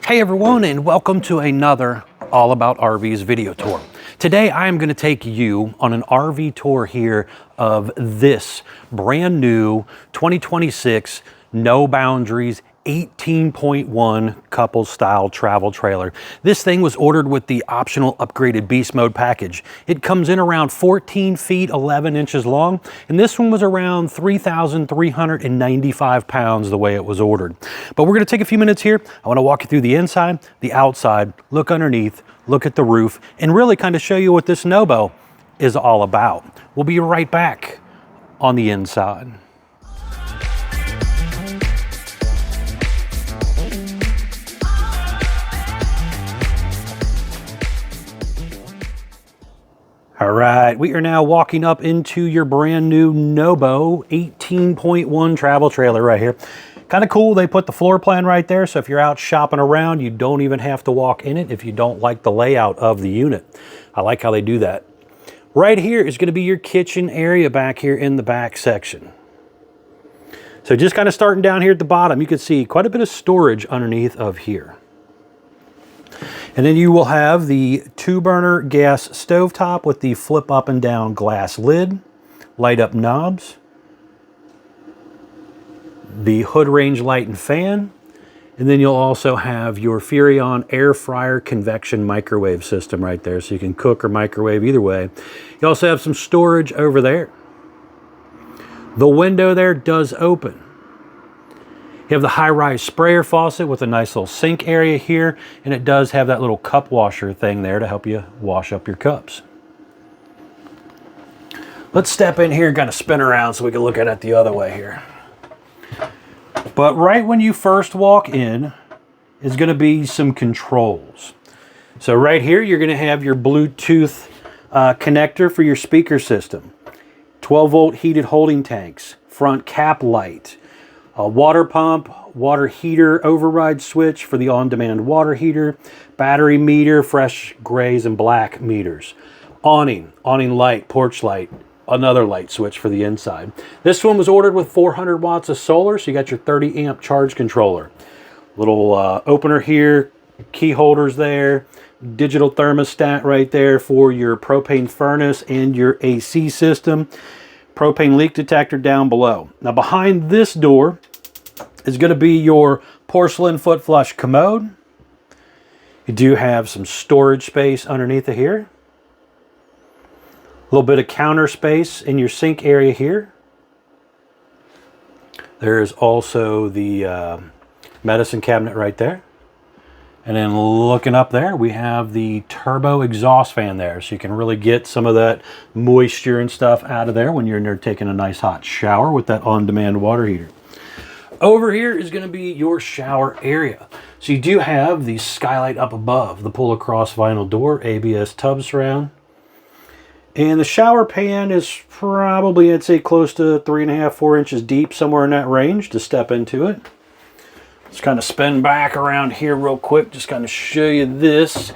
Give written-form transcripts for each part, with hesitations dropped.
Hey everyone, and welcome to another All About RVs video tour. Today I am going to take you on an RV tour here of this brand new 2026 No Boundaries 18.1 couple style travel trailer. This thing was ordered with the optional upgraded beast mode package. It comes in around 14 feet 11 inches long, and this one was around 3,395 pounds the way it was ordered. But we're going to take a few minutes here. I want to walk you through the inside, the outside, look underneath, look at the roof, and really kind of show you what this nobo is all about. We'll be right back on the inside. All right, we are now walking up into your brand new Nobo 18.1 travel trailer right here. Kind of cool, they put the floor plan right there, so if you're out shopping around, you don't even have to walk in it if you don't like the layout of the unit. I like how they do that. Right here is going to be your kitchen area back here in the back section. So just kind of starting down here at the bottom, you can see quite a bit of storage underneath of here. And then you will have the 2-burner gas stovetop with the flip up and down glass lid, light up knobs, the hood range light and fan, and then you'll also have your Furrion air fryer convection microwave system right there, so you can cook or microwave either way. You also have some storage over there. The window there does open. You have the high-rise sprayer faucet with a nice little sink area here, and it does have that little cup washer thing there to help you wash up your cups. Let's step in here and kind of spin around so we can look at it the other way here. But right when you first walk in is going to be some controls. So right here you're going to have your Bluetooth connector for your speaker system, 12-volt heated holding tanks, front cap light, a water pump, water heater override switch for the on-demand water heater, battery meter, fresh grays and black meters, awning light, porch light, another light switch for the inside. This one was ordered with 400 watts of solar, so you got your 30 amp charge controller. Little opener here, key holders there, digital thermostat right there for your propane furnace and your AC system. Propane leak detector down below. Now behind this door is going to be your porcelain foot flush commode. You do have some storage space underneath of here. A little bit of counter space in your sink area here. There's also the medicine cabinet right there. And then looking up there, we have the turbo exhaust fan there, so you can really get some of that moisture and stuff out of there when you're in there taking a nice hot shower with that on-demand water heater. Over here is going to be your shower area. So you do have the skylight up above, the pull-across vinyl door, ABS tub surround. And the shower pan is probably, I'd say, close to 3.5, 4 inches deep, somewhere in that range to step into it. Let's kind of spin back around here real quick, just kind of show you this.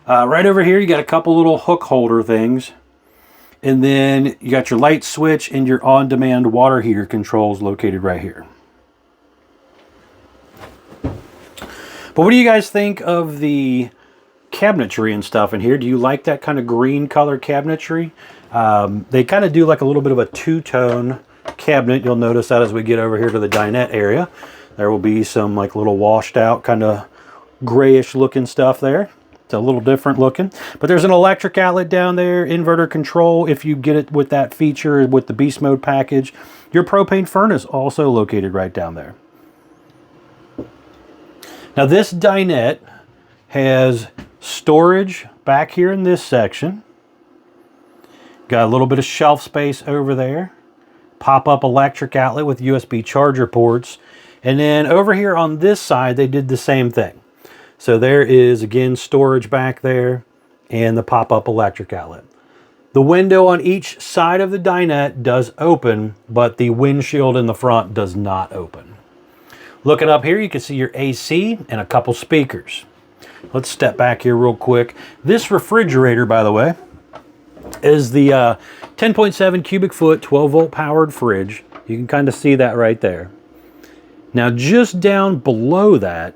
Right over here, you got a couple little hook holder things. And then you got your light switch and your on-demand water heater controls located right here. But what do you guys think of the cabinetry and stuff in here? Do you like that kind of green color cabinetry? They kind of do like a little bit of a two-tone cabinet. You'll notice that as we get over here to the dinette area. There will be some like little washed out kind of grayish looking stuff there. It's a little different looking, but there's an electric outlet down there, inverter control if you get it with that feature with the beast mode package. Your propane furnace also located right down there. Now this dinette has storage back here in this section. Got a little bit of shelf space over there. Pop-up electric outlet with USB charger ports. And then over here on this side, they did the same thing. So there is, again, storage back there and the pop-up electric outlet. The window on each side of the dinette does open, but the windshield in the front does not open. Looking up here, you can see your AC and a couple speakers. Let's step back here real quick. This refrigerator, by the way, is the 10.7 cubic foot, 12-volt powered fridge. You can kind of see that right there. Now, just down below that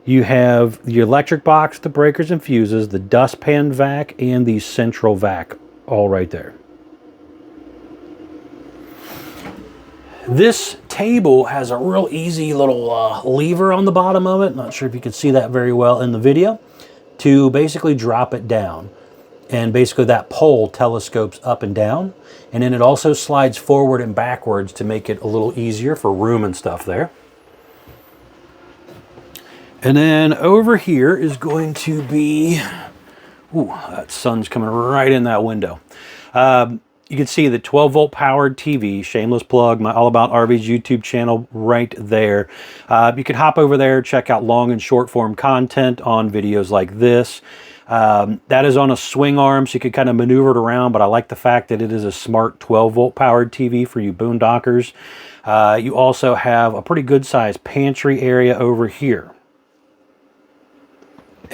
You have the electric box, the breakers and fuses, the dustpan vac, and the central vac, all right there. This table has a real easy little lever on the bottom of it. Not sure if you can see that very well in the video, to basically drop it down. And basically that pole telescopes up and down. And then it also slides forward and backwards to make it a little easier for room and stuff there. And then over here is going to be, ooh, that sun's coming right in that window. You can see the 12-volt powered TV, shameless plug, my AllaboutRVs YouTube channel right there. You can hop over there, check out long and short form content on videos like this. That is on a swing arm, so you can kind of maneuver it around, but I like the fact that it is a smart 12-volt powered TV for you boondockers. You also have a pretty good sized pantry area over here.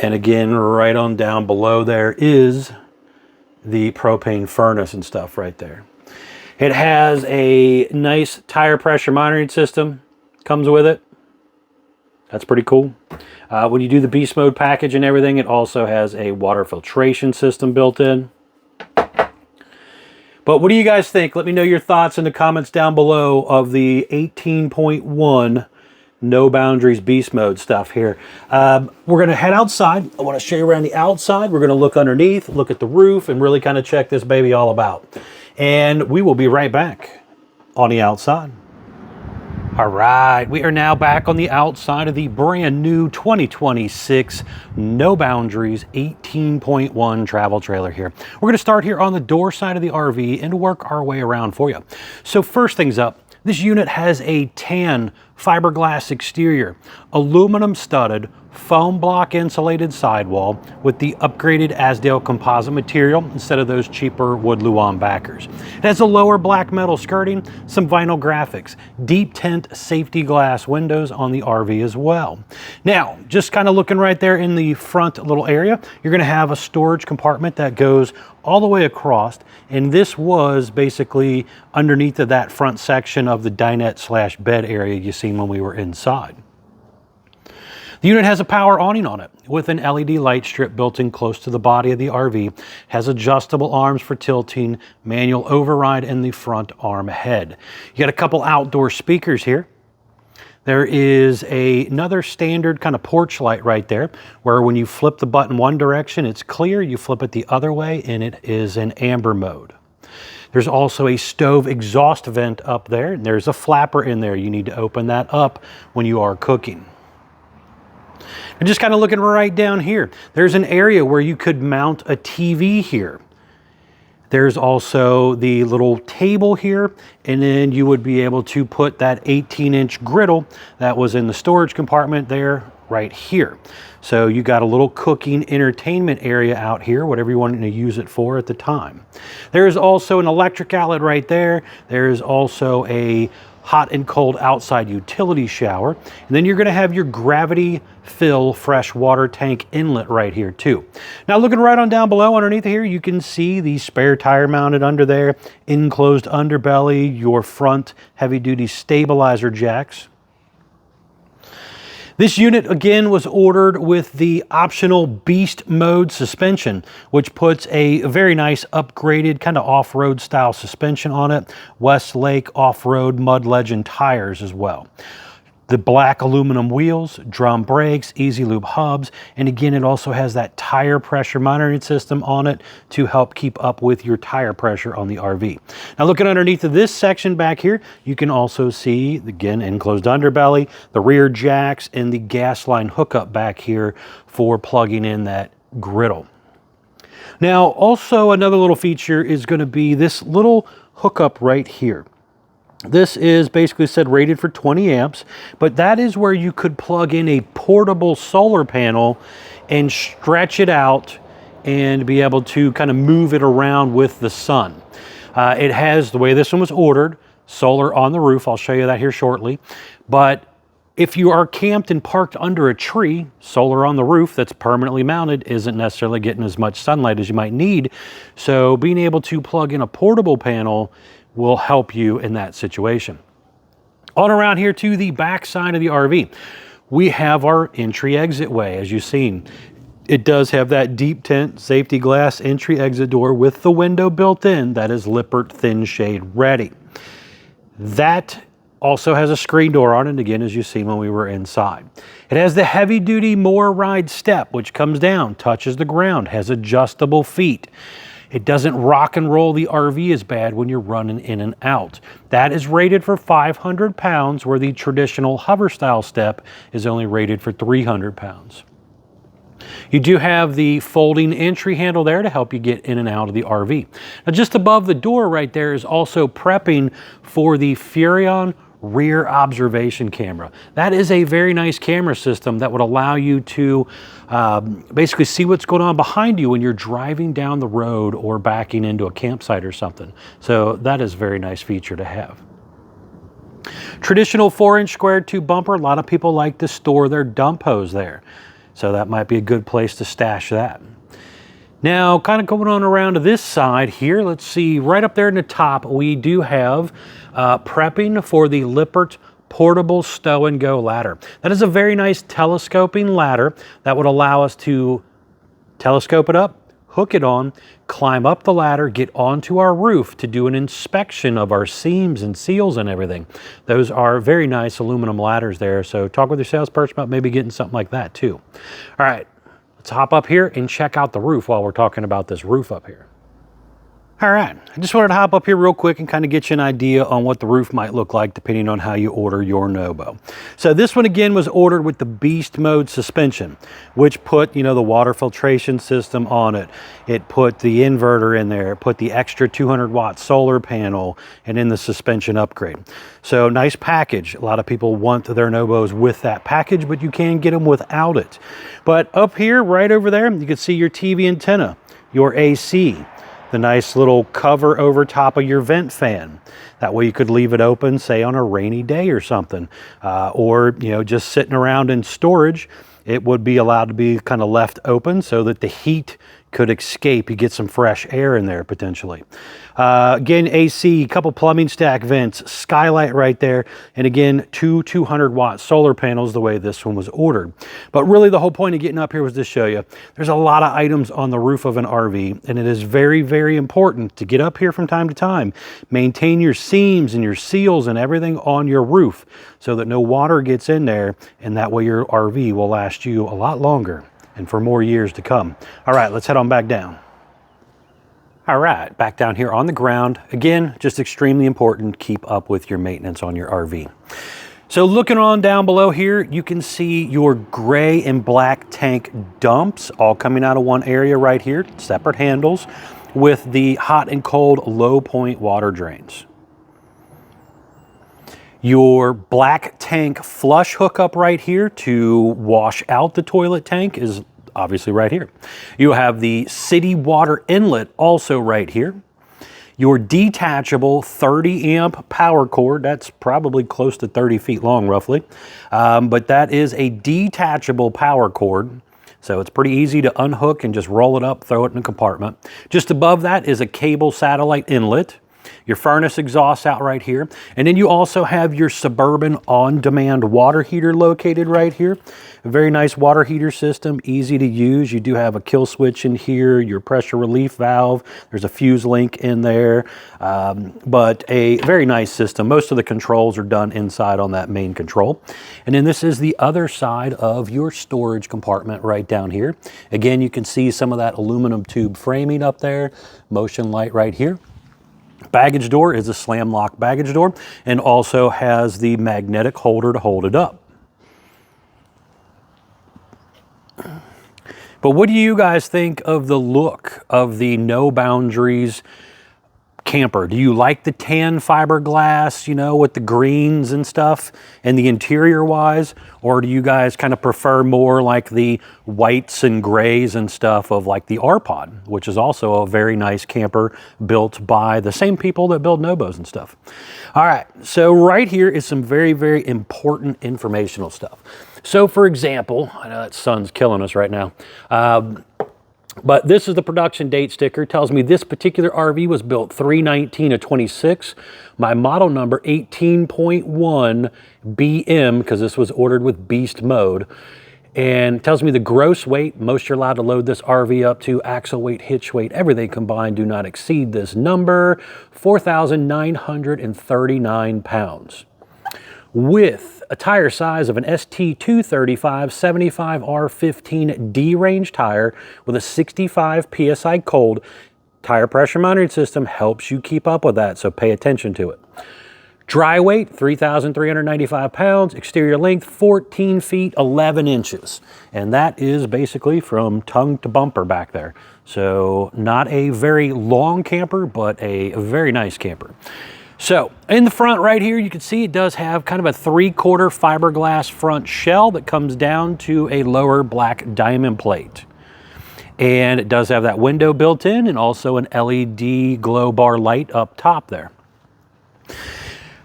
And again, right on down below there is the propane furnace and stuff right there. It has a nice tire pressure monitoring system, comes with it. That's pretty cool. When you do the beast mode package and everything, it also has a water filtration system built in. But what do you guys think? Let me know your thoughts in the comments down below of the 18.1 No Boundaries Beast Mode stuff here. We're going to head outside. I want to show you around the outside. We're going to look underneath, look at the roof, and really kind of check this baby all about. And we will be right back on the outside. All right, we are now back on the outside of the brand new 2026 No Boundaries 18.1 travel trailer here. We're going to start here on the door side of the RV and work our way around for you. So first things up, this unit has a tan fiberglass exterior, aluminum studded, foam block insulated sidewall with the upgraded Azdel composite material instead of those cheaper wood Luan backers. It has a lower black metal skirting, some vinyl graphics, deep tint safety glass windows on the RV as well. Now, just kind of looking right there in the front little area, you're going to have a storage compartment that goes all the way across, and this was basically underneath of that front section of the dinette slash bed area you seen when we were inside. The unit has a power awning on it with an LED light strip built in close to the body of the RV, has adjustable arms for tilting, manual override in the front arm head. You got a couple outdoor speakers here. There is another standard kind of porch light right there, where when you flip the button one direction, it's clear. You flip it the other way, and it is in amber mode. There's also a stove exhaust vent up there, and there's a flapper in there. You need to open that up when you are cooking. And just kind of looking right down here, there's an area where you could mount a TV here. There's also the little table here, and then you would be able to put that 18-inch griddle that was in the storage compartment there right here. So you got a little cooking entertainment area out here, whatever you want to use it for at the time. There is also an electric outlet right there. There is also a hot and cold outside utility shower. And then you're going to have your gravity fill fresh water tank inlet right here too. Now looking right on down below underneath here, you can see the spare tire mounted under there, enclosed underbelly, your front heavy duty stabilizer jacks. This unit, again, was ordered with the optional Beast Mode suspension, which puts a very nice upgraded kind of off-road style suspension on it. Westlake off-road mud legend tires as well. The black aluminum wheels, drum brakes, easy lube hubs, and again, it also has that tire pressure monitoring system on it to help keep up with your tire pressure on the RV. Now looking underneath of this section back here, you can also see, again, enclosed underbelly, the rear jacks, and the gas line hookup back here for plugging in that griddle. Now, also another little feature is going to be this little hookup right here. This is basically said rated for 20 amps, but that is where you could plug in a portable solar panel and stretch it out and be able to kind of move it around with the sun. It has, the way this one was ordered, solar on the roof. I'll show you that here shortly. But if you are camped and parked under a tree, solar on the roof that's permanently mounted isn't necessarily getting as much sunlight as you might need. So being able to plug in a portable panel will help you in that situation. On around here to the back side of the RV. we have our entry exit way, as you've seen. It does have that deep tint safety glass entry exit door with the window built in that is Lippert thin shade ready. That also has a screen door on it, again, as you've seen when we were inside. It has the heavy duty More Ride step, which comes down, touches the ground, has adjustable feet. It doesn't rock and roll the RV as bad when you're running in and out. That is rated for 500 pounds, where the traditional hover style step is only rated for 300 pounds. You do have the folding entry handle there to help you get in and out of the RV. Now, just above the door right there is also prepping for the Furrion rear observation camera. That is a very nice camera system that would allow you to basically see what's going on behind you when you're driving down the road or backing into a campsite or something. So that is a very nice feature to have. Traditional 4-inch square tube bumper. A lot of people like to store their dump hose there. So that might be a good place to stash that. Now, kind of going on around to this side here, let's see, right up there in the top, we do have prepping for the Lippert portable stow and go ladder. That is a very nice telescoping ladder that would allow us to telescope it up, hook it on, climb up the ladder, get onto our roof to do an inspection of our seams and seals and everything. Those are very nice aluminum ladders there. So talk with your salesperson about maybe getting something like that too. All right. Let's hop up here and check out the roof while we're talking about this roof up here. All right, I just wanted to hop up here real quick and kind of get you an idea on what the roof might look like depending on how you order your nobo. So this one again was ordered with the beast mode suspension, which put, you know, the water filtration system on it. It put the inverter in there, it put the extra 200 watt solar panel, and then the suspension upgrade. So nice package. A lot of people want their nobos with that package, but you can get them without it. But up here, right over there, you can see your TV antenna, your AC, the nice little cover over top of your vent fan. That way you could leave it open, say on a rainy day or something, or, you know, just sitting around in storage. It would be allowed to be kind of left open so that the heat could escape. You get some fresh air in there potentially. Again, AC, couple plumbing stack vents, skylight right there, and again, two 200 watt solar panels the way this one was ordered. But really the whole point of getting up here was to show you there's a lot of items on the roof of an RV, and it is very, very important to get up here from time to time. Maintain your seams and your seals and everything on your roof so that no water gets in there, and that way your RV will last you a lot longer and for more years to come. All right, let's head on back down. All right, back down here on the ground. Again, just extremely important, keep up with your maintenance on your RV. So looking on down below here, you can see your gray and black tank dumps all coming out of one area right here, separate handles with the hot and cold low point water drains. Your black tank flush hookup right here to wash out the toilet tank is obviously right here. You have the city water inlet also right here. Your detachable 30 amp power cord, that's probably close to 30 feet long roughly, but that is a detachable power cord. So it's pretty easy to unhook and just roll it up, throw it in a compartment. Just above that is a cable satellite inlet. Your furnace exhaust out right here. And then you also have your Suburban on-demand water heater located right here. A very nice water heater system, easy to use. You do have a kill switch in here, your pressure relief valve. There's a fuse link in there, but a very nice system. Most of the controls are done inside on that main control. And then this is the other side of your storage compartment right down here. Again, you can see some of that aluminum tube framing up there, motion light right here. Baggage door is a slam lock baggage door and also has the magnetic holder to hold it up. But what do you guys think of the look of the No Boundaries camper? Do you like the tan fiberglass, you know, with the greens and stuff and the interior wise? Or do you guys kind of prefer more like the whites and grays and stuff of like the R-Pod, which is also a very nice camper built by the same people that build Nobos and stuff? All right, so right here is some very, very important informational stuff. So for example, I know that sun's killing us right now. But this is the production date sticker. It tells me this particular RV was built 3/19/26. My model number 18.1 BM, because this was ordered with beast mode. And it tells me the gross weight, most you're allowed to load this RV up to, axle weight, hitch weight, everything combined do not exceed this number, 4,939 pounds. With a tire size of an ST235 75R15 D range tire with a 65 PSI cold, tire pressure monitoring system helps you keep up with that, so pay attention to it. Dry weight, 3,395 pounds. Exterior length, 14 feet, 11 inches. And that is basically from tongue to bumper back there. So not a very long camper, but a very nice camper. So in the front right here, you can see it does have kind of a 3/4 fiberglass front shell that comes down to a lower black diamond plate. And it does have that window built in and also an LED glow bar light up top there.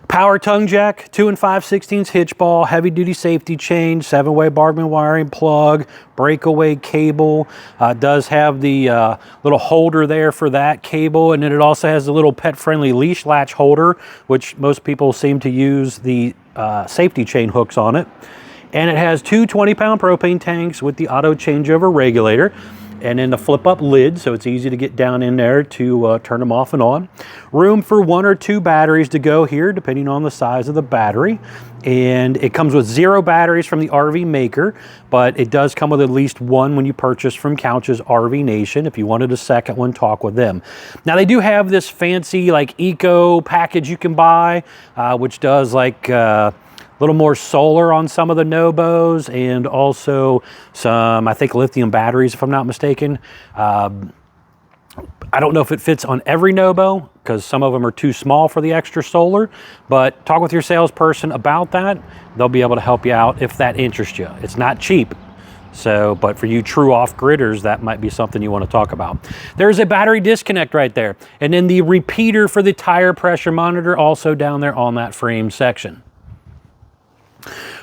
Power tongue jack, 2 5/16 hitch ball, heavy duty safety chain, 7-way Barbman wiring plug, breakaway cable. Does have the little holder there for that cable, and then it also has the little pet-friendly leash latch holder, which most people seem to use the safety chain hooks on it. And it has 2 20-pound propane tanks with the auto changeover regulator. And then the flip-up lid, so it's easy to get down in there to turn them off and on. Room for 1 or 2 batteries to go here, depending on the size of the battery. And it comes with 0 batteries from the RV maker, but it does come with at least 1 when you purchase from Couch's RV Nation. If you wanted a second one, talk with them. Now, they do have this fancy, like, eco package you can buy, which does, like, little more solar on some of the nobos, and also some, I think, lithium batteries, if I'm not mistaken. I don't know if it fits on every nobo, because some of them are too small for the extra solar, but talk with your salesperson about that. They'll be able to help you out if that interests you. It's not cheap. So, but for you true off-gridders, that might be something you want to talk about. There's a battery disconnect right there. And then the repeater for the tire pressure monitor also down there on that frame section.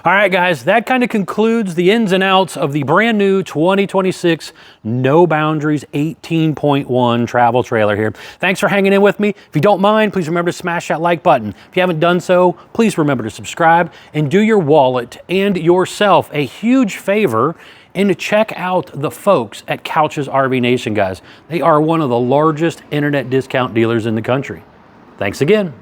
All right, guys, that kind of concludes the ins and outs of the brand new 2026 No Boundaries 18.1 travel trailer here. Thanks for hanging in with me. If you don't mind, please remember to smash that like button. If you haven't done so, please remember to subscribe and do your wallet and yourself a huge favor and to check out the folks at Couch's RV Nation, guys. They are one of the largest internet discount dealers in the country. Thanks again.